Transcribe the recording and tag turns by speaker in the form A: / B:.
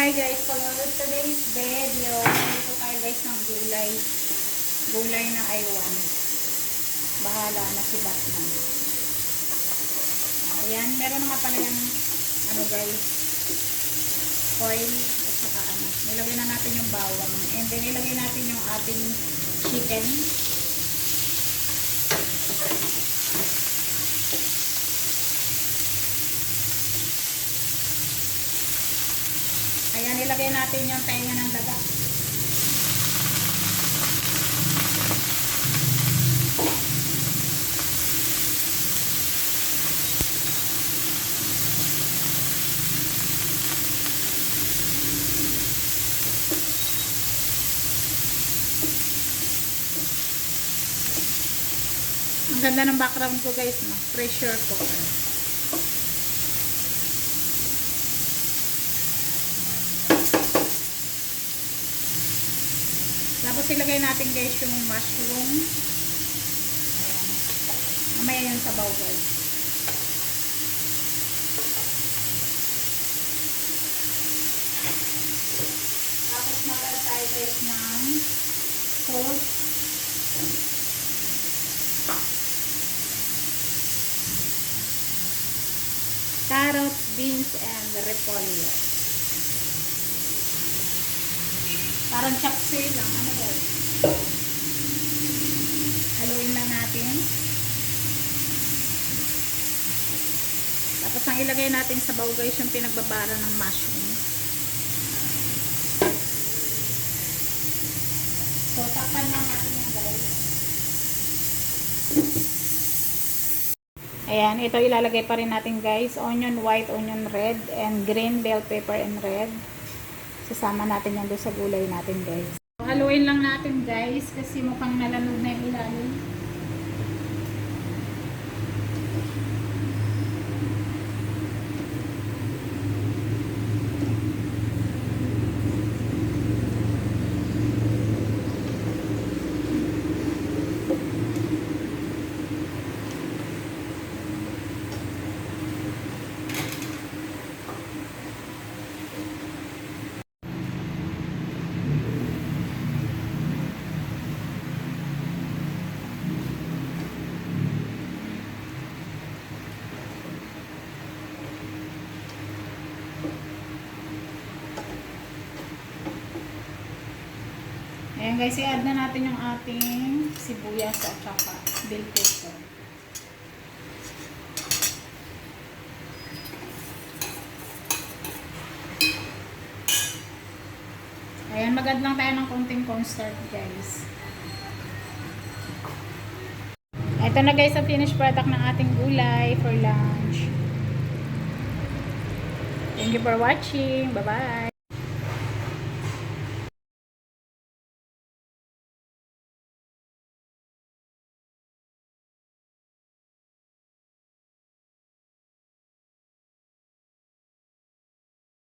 A: Hi guys, for today's video, ito tayo guys ng gulay. Gulay na aywan. Bahala na si Batman. Ayan, meron nga pala yung ano guys, oil at saka ano. Nilagay na natin yung bawang. And then nilagay natin yung ating chicken. Ayan, nilagay natin yung tenga ng daga. Ang ganda ng background ko guys, no? Pressure cooker. Tapos ilagay natin guys yung mushroom. Ayan. Mamaya yung sabaw guys. Tapos mag-add tayo guys ng salt. Carrots, beans, and repolyo. Parang chapsay lang. Ano guys? Haluin lang natin. Tapos ang ilagay natin sa baw guys yung pinagbabara ng mushroom. So, takpan lang natin yan guys. Ayan, ito ilalagay pa rin natin guys. Onion white, onion red, and green bell pepper and red. Sasama natin yan doon sa gulay natin guys. So, haluin lang natin guys kasi mukhang nalanog na yung ilalim. Ayan guys, i-add na natin yung ating sibuyas at saka bell pepper. Ayan, mag-add lang tayo ng konting cornstarch guys. Ito na guys ang finished product ng ating gulay for lunch. Thank you for watching. Bye-bye!